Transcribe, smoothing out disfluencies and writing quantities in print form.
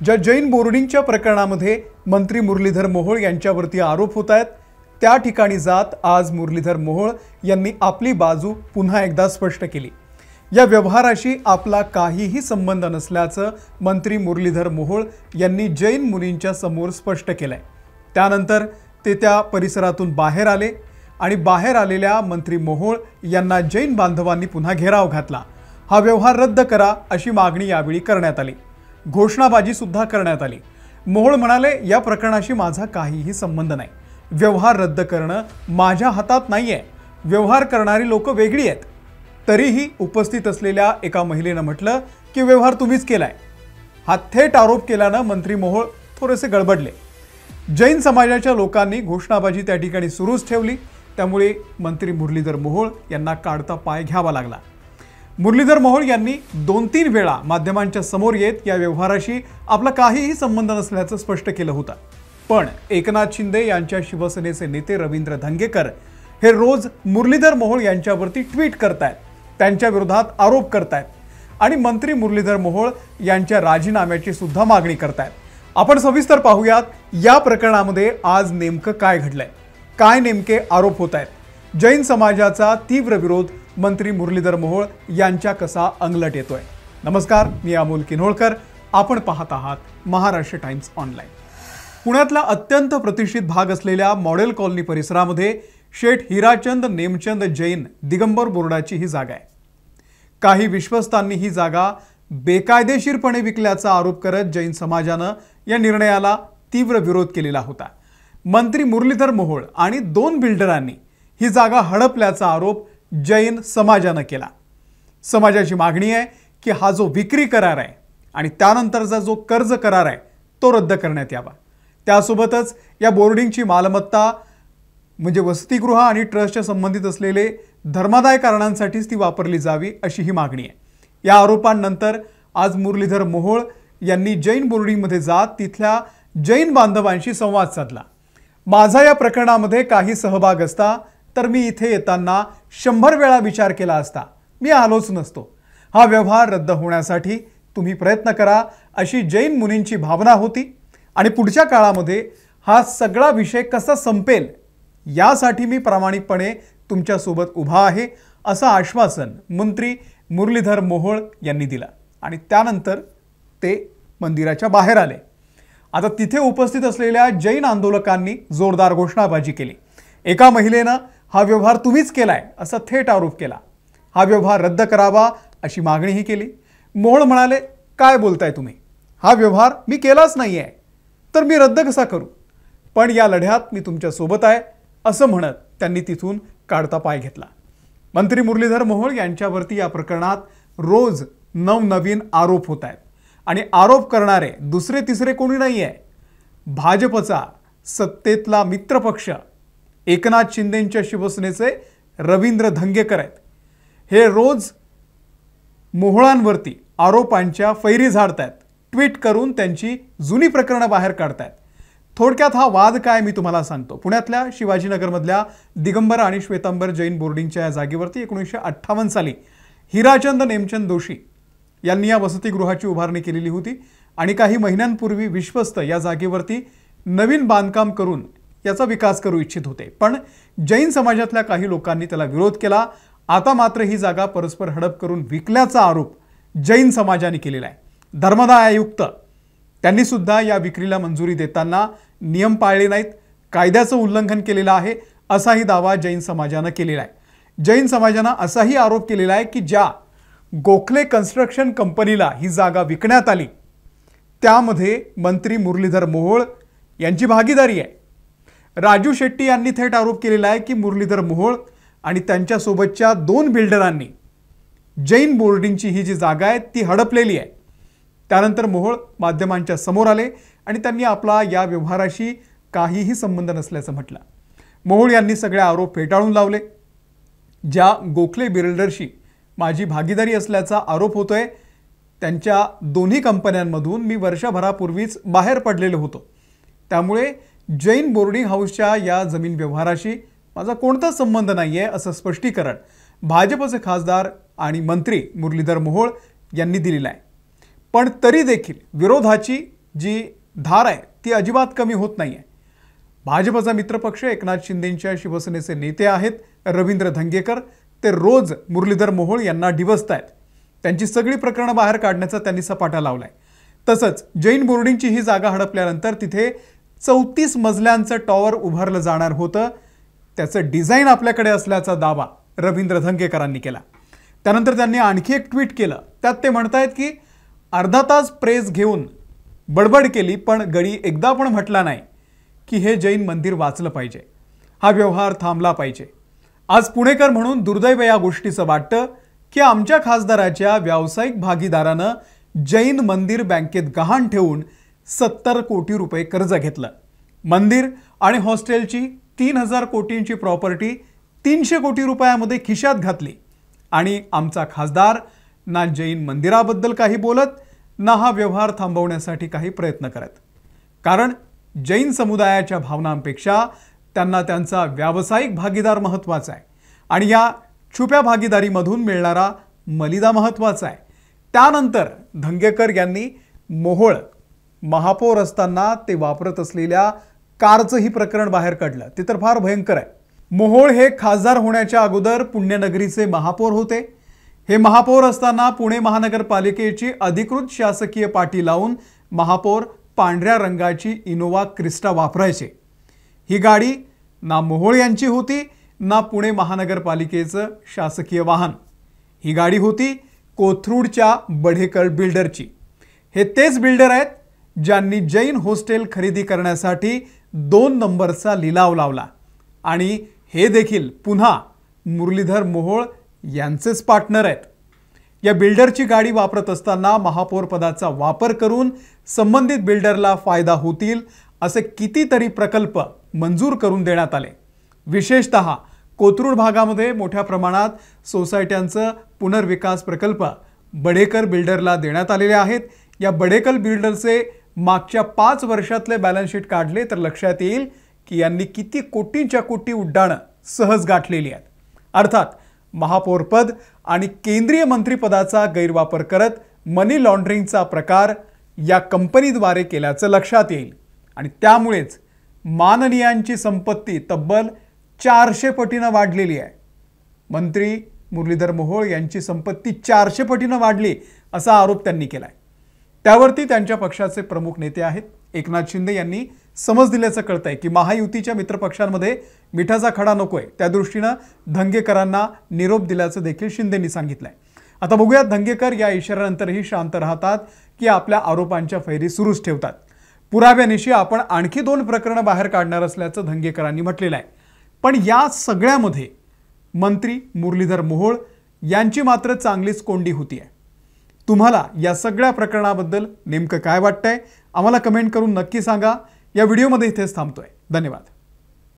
ज्या जैन बोर्डिंगच्या प्रकरणामध्ये मंत्री मुरलीधर मोहोळ यांच्यावरती आरोप होत आहेत त्या ठिकाणी जात आज मुरलीधर मोहोळ यांनी आपली बाजू पुन्हा एकदा स्पष्ट केली। या व्यवहाराशी आपला काहीही संबंध नसल्याचं मंत्री मुरलीधर मोहोळ यांनी जैन मुनींच्या समोर स्पष्ट केलंय। त्यानंतर ते त्या परिसरातून बाहेर आले आणि बाहेर आलेल्या मंत्री मोहोळ यांना जैन बांधवांनी पुन्हा घेराव घातला। हा व्यवहार रद्द करा अशी मागणी यावेळी करण्यात आली। घोषणाबाजी सुद्धा करण्यात आली। मोहोळ म्हणाले, या प्रकरणाशी माझा काहीही संबंध नाही। व्यवहार रद्द करणं माझ्या हातात नाहीये। व्यवहार करणारी लोक वेगळी आहेत। तरीही उपस्थित असलेल्या एका महिलेने म्हटलं की व्यवहार तुम्हीच केलाय। हा थेट आरोप केल्यानं मंत्री मोहोळ थोडेसे गडबडले। जैन समाजाच्या लोकांनी घोषणाबाजी त्या ठिकाणी सुरूच ठेवली। त्यामुळे मंत्री मुरलीधर मोहोळ यांना काढता पाय घ्यावा लागला। मुरलीधर मोहोळ यांनी 2-3 वेळा माध्यमांच्या समोर येत या व्यवहाराशी आपला काहीही संबंध नसल्याचं स्पष्ट केलं होतं। पण एकनाथ शिंदे यांच्या शिवसेनेचे नेते रवींद्र धंगेकर हे रोज मुरलीधर मोहोळ यांच्यावरती ट्विट करतायत, त्यांच्या विरोधात आरोप करतायत आणि मंत्री मुरलीधर मोहोळ यांच्या राजीनाम्याची सुद्धा मागणी करतायत। आपण सविस्तर पाहूयात या प्रकरणामध्ये आज नेमकं काय घडलंय, काय नेमके आरोप होत आहेत। जैन समाजाचा तीव्र विरोध मंत्री मुरलीधर मोहोळ यांच्या कसा अंगलट येतोय। नमस्कार, मी अमोल किन्होळकर, आपण पाहत आहात महाराष्ट्र टाइम्स ऑनलाईन। पुण्यातला अत्यंत प्रतिष्ठित भाग असलेल्या मॉडेल कॉलनी परिसरामध्ये शेठ हिराचंद नेमचंद जैन दिगंबर बोर्डाची ही जागा आहे। काही विश्वस्तांनी ही जागा बेकायदेशीरपणे विकल्याचा आरोप करत जैन समाजानं या निर्णयाला तीव्र विरोध केलेला होता। मंत्री मुरलीधर मोहोळ आणि 2 बिल्डरांनी ही जागा हडपल्याचा आरोप जैन समाजानं केला। समाजाची मागणी आहे की हा जो विक्री करार आहे आणि त्यानंतरचा जो कर्ज करार आहे तो रद्द करण्यात यावा। त्यासोबतच या बोर्डिंगची मालमत्ता म्हणजे वसतिगृह आणि ट्रस्टच्या संबंधित असलेले धर्मादाय कारणांसाठीच ती वापरली जावी अशी ही मागणी आहे। या आरोपांनंतर आज मुरलीधर मोहोळ यांनी जैन बोर्डिंगमध्ये जात तिथल्या जैन बांधवांशी संवाद साधला। माझा या प्रकरणामध्ये काही सहभाग असता तर मी इथे येताना 100 वेळा विचार केला असता, मी आलोच नसतो। हा व्यवहार रद्द होण्यासाठी तुम्ही प्रयत्न करा अशी जैन मुनींची भावना होती आणि पुढच्या काळामध्ये हा सगळा विषय कसा संपेल यासाठी मी प्रामाणिकपणे तुमच्या सोबत उभा आहे असं आश्वासन मंत्री मुरलीधर मोहोळ यांनी दिलं आणि त्यानंतर ते मंदिराच्या बाहेर आले। आता तिथे उपस्थित असलेल्या जैन आंदोलकांनी जोरदार घोषणाबाजी केली। एका महिलेनं हा व्यवहार तुम्हीच केलाय असा थेट आरोप केला। हा व्यवहार रद्द करावा अशी मागणीही केली। मोहोळ म्हणाले, काय बोलताय तुम्ही? हा व्यवहार मी केलाच नाहीये, तर मी रद्द कसा करू? पण या लढ्यात मी तुमच्या सोबत आहे असं म्हणत त्यांनी तिथून काढता पाय घेतला। मंत्री मुरलीधर मोहोळ यांच्यावरती या प्रकरणात रोज नवनवीन आरोप होत आहेत आणि आरोप करणारे दुसरे तिसरे कोणी नाहीये। भाजपचा सत्तेतला मित्रपक्ष एकनाथ शिंदेंच्या शिवसेनेचे रवींद्र धंगेकर आहेत। हे रोज मोहोळांवरती आरोपांच्या फैरी झाडतायत, ट्विट करून त्यांची जुनी प्रकरणं बाहेर काढतायत। थोडक्यात हा वाद काय मी तुम्हाला सांगतो। पुण्यातल्या शिवाजीनगरमधल्या दिगंबर आणि श्वेतांबर जैन बोर्डिंगच्या या जागेवरती 1958 साली हिराचंद नेमचंद जोशी यांनी या वसतिगृहाची उभारणी केलेली होती आणि काही महिन्यांपूर्वी विश्वस्त या जागेवरती नवीन बांधकाम करून याचा विकास करू इच्छित होते। पण जैन समाजातल्या काही लोकांनी त्याला विरोध केला। आता मात्र ही जागा परस्पर हडप करून विकल्याचा आरोप जैन समाजाने केलेला आहे। धर्मदाय आयुक्त त्यांनी सुद्धा या विक्रीला मंजुरी देताना नियम पाळले नाहीत, कायद्याचं उल्लंघन केलेलं आहे असाही दावा जैन समाजानं केलेला आहे। जैन समाजानं असाही आरोप केलेला आहे की ज्या गोखले कन्स्ट्रक्शन कंपनीला ही जागा विकण्यात आली त्यामध्ये मंत्री मुरलीधर मोहोळ यांची भागीदारी आहे। राजू शेट्टी यांनी थेट आरोप केलेला आहे की मुरलीधर मोहोळ आणि त्यांच्यासोबतच्या 2 बिल्डरांनी जैन बोर्डिंगची ही जी जागा आहे ती हडपलेली आहे। त्यानंतर मोहोळ माध्यमांच्या समोर आले आणि त्यांनी आपला या व्यवहाराशी काहीही संबंध नसल्याचं म्हटलं। मोहोळ यांनी सगळे आरोप फेटाळून लावले। ज्या गोखले बिल्डरशी माझी भागीदारी असल्याचा आरोप होतोय त्यांच्या दोन्ही कंपन्यांमधून मी वर्षभरापूर्वीच बाहेर पडलेलो होतो। त्यामुळे जैन बोर्डिंग हाऊसच्या या जमीन व्यवहाराशी माझा कोणताच संबंध नाहीये असं स्पष्टीकरण भाजपचे खासदार आणि मंत्री मुरलीधर मोहोळ यांनी दिलेलं आहे। पण तरी देखील विरोधाची जी धार आहे ती अजिबात कमी होत नाही आहे. भाजपचा मित्रपक्ष एकनाथ शिंदेंच्या शिवसेनेचे नेते आहेत रवींद्र धंगेकर, ते रोज मुरलीधर मोहोळ यांना डिवचतायत. त्यांची सगळी प्रकरणं बाहेर काढण्याचा त्यांनी सपाटा लावलाय. तसंच जैन बोर्डिंगची ही जागा हडपल्यानंतर तिथे 34 मजल्यांचं टॉवर उभारलं जाणार होतं. त्याचं डिझाईन आपल्याकडे असल्याचा दावा रवींद्र धंगेकरांनी केला. त्यानंतर त्यांनी आणखी एक ट्विट केलं. त्यात ते म्हणतायत की अर्धा तास प्रेस घेऊन बडबड केली, पण गडी एकदा पण म्हटला नाही की हे जैन मंदिर वाचलं पाहिजे, हा व्यवहार थांबला पाहिजे. आज पुणेकर म्हणून दुर्दैव या गोष्टीचं वाटतं की आमच्या खासदाराच्या व्यावसायिक भागीदारानं जैन मंदिर बँकेत गहाण ठेवून 70 कोटी रुपये कर्ज घेतलं. मंदिर आणि हॉस्टेलची 3000 कोटींची प्रॉपर्टी 300 कोटी रुपयामध्ये खिशात घातली आणि आमचा खासदार ना जैन मंदिराबद्दल काही बोलत ना हा व्यवहार थांबवण्यासाठी काही प्रयत्न करत. कारण जैन समुदायाच्या भावनांपेक्षा त्यांना त्यांचा व्यावसायिक भागीदार महत्त्वाचा आहे आणि या छुप्या भागीदारीमधून मिळणारा मलिदा महत्त्वाचा आहे. त्यानंतर धंगेकर यांनी मोहोळ महापौर असताना ते वापरत असलेल्या कारचंही प्रकरण बाहेर काढलं. ते तर फार भयंकर आहे. मोहोळ हे खासदार होण्याच्या अगोदर पुण्यनगरीचे महापौर होते. हे महापौर असताना पुणे महानगरपालिकेची अधिकृत शासकीय पाटी लावून महापौर पांढऱ्या रंगाची इनोवा क्रिस्टा वापरायचे. ही गाडी ना मोहोळ यांची होती ना पुणे महानगरपालिकेचं शासकीय वाहन. ही गाडी होती कोथरूडच्या बढेकर बिल्डरची. हे तेच बिल्डर आहेत ज्यांनी जैन हॉस्टेल खरेदी करण्यासाठी 2 नंबरचा लिलाव लावला आणि हे देखील पुन्हा मुरलीधर मोहोळ यांचेच पार्टनर आहेत. या बिल्डरची गाडी वापरत असताना महापौर पदाचा वापर करून संबंधित बिल्डरला फायदा होतील असे कितीतरी प्रकल्प मंजूर करून देण्यात आले. विशेषतः कोथरूड भागामध्ये मोठ्या प्रमाणात सोसायट्यांचं पुनर्विकास प्रकल्प बढेकर बिल्डरला देण्यात आलेले आहेत. या बढेकर बिल्डरचे मागच्या 5 वर्षातले बॅलन्स शीट काढले तर लक्षात येईल की यांनी किती कोटींच्या कोटी उड्डाणं सहज गाठलेली आहेत. अर्थात महापौरपद आणि केंद्रीय मंत्रिपदाचा गैरवापर करत मनी लॉन्ड्रिंगचा प्रकार या कंपनीद्वारे केल्याचं लक्षात येईल आणि त्यामुळेच माननीयांची संपत्ती तब्बल 400 पटीनं वाढलेली आहे. मंत्री मुरलीधर मोहोळ यांची संपत्ती 400 पटीनं वाढली असा आरोप त्यांनी केलाय. त्यावरती त्यांच्या पक्षाचे प्रमुख नेते आहेत एकनाथ शिंदे यांनी समज दिल्याचं कळतंय की महायुतीच्या मित्रपक्षांमध्ये मिठाचा खडा नकोय. त्या दृष्टीनं धंगेकरांना निरोप दिल्याचं देखील शिंदेंनी सांगितलंय. आता बघूयात धंगेकर या इशाऱ्यानंतरही शांत राहतात की आपल्या आरोपांच्या फैरी सुरूच ठेवतात. पुराव्यानिशी आपण आणखी 2 प्रकरणं बाहेर काढणार असल्याचं धंगेकरांनी म्हटलेलं आहे. पण या सगळ्यामध्ये मंत्री मुरलीधर मोहोळ यांची मात्र चांगलीच कोंडी होती आहे. तुम्हाला या सगळ्या प्रकरणाबद्दल नेमकं काय वाटतंय आम्हाला कमेंट करून नक्की सांगा. या व्हिडिओमध्ये इथेच थांबतोय. धन्यवाद.